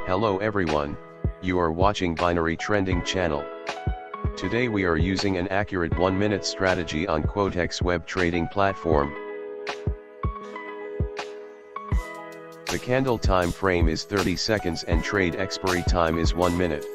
Hello everyone, you are watching Binary Trending channel. Today we are using an accurate 1-minute strategy on Quotex web trading platform. The candle time frame is 30 seconds and trade expiry time is 1 minute.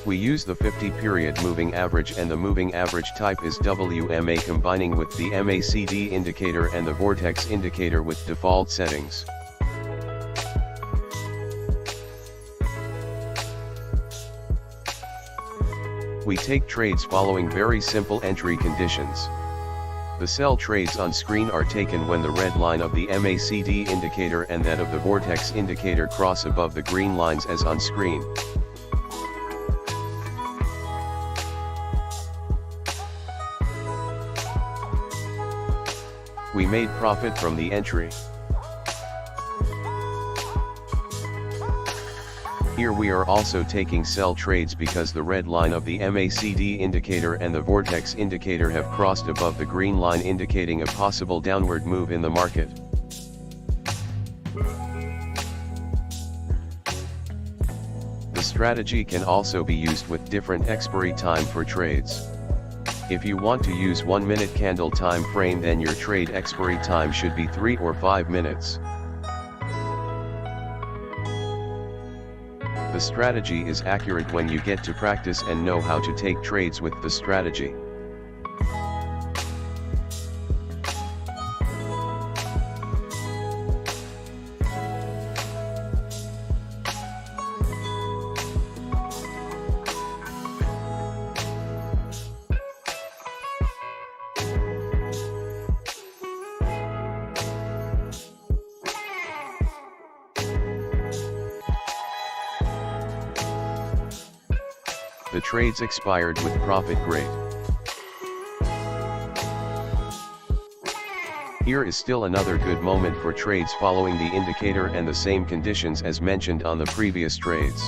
We use the 50-period moving average, and the moving average type is WMA, combining with the MACD indicator and the Vortex indicator with default settings. We take trades following very simple entry conditions. The sell trades on screen are taken when the red line of the MACD indicator and that of the Vortex indicator cross above the green lines as on screen. We made profit from the entry. Here we are also taking sell trades because the red line of the MACD indicator and the Vortex indicator have crossed above the green line, indicating a possible downward move in the market. The strategy can also be used with different expiry time for trades. If you want to use 1-minute candle time frame, then your trade expiry time should be 3 or 5 minutes. The strategy is accurate when you get to practice and know how to take trades with the strategy. The trades expired with profit. Great. Here is still another good moment for trades following the indicator and the same conditions as mentioned on the previous trades.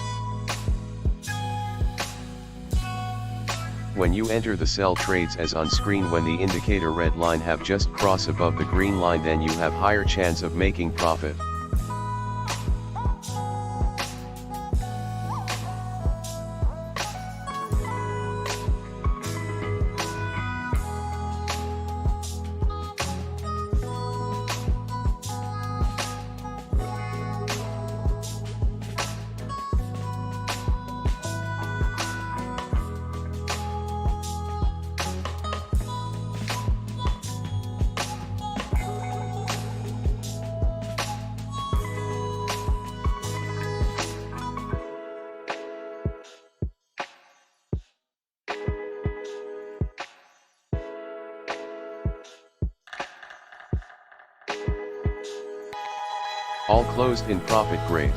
When you enter the sell trades as on screen, when the indicator red line have just crossed above the green line, then you have higher chance of making profit. All closed in profit. Great.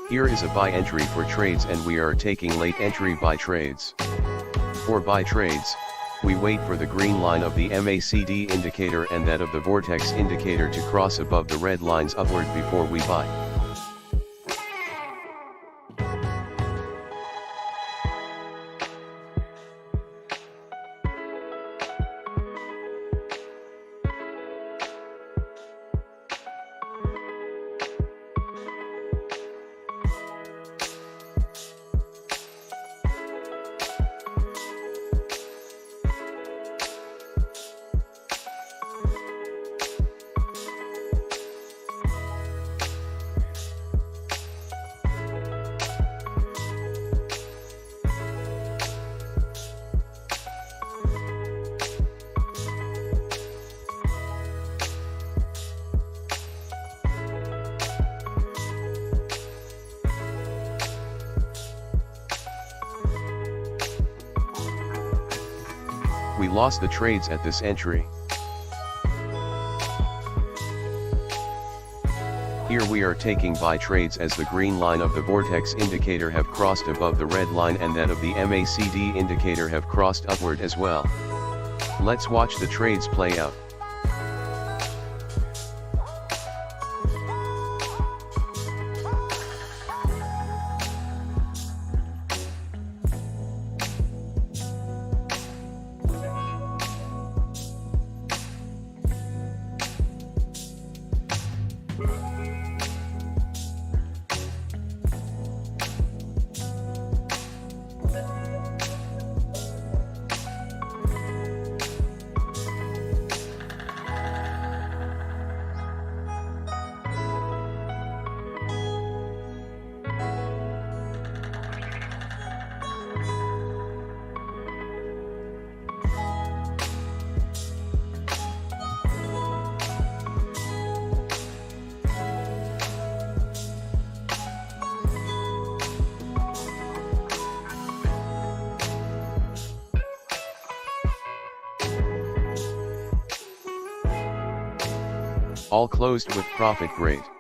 Here is a buy entry for trades, and we are taking late entry buy trades. For buy trades, we wait for the green line of the MACD indicator and that of the Vortex indicator to cross above the red lines upward before we buy. We lost the trades at this entry. Here we are taking buy trades as the green line of the Vortex indicator have crossed above the red line and that of the MACD indicator have crossed upward as well. Let's watch the trades play out. All closed with profit. Great.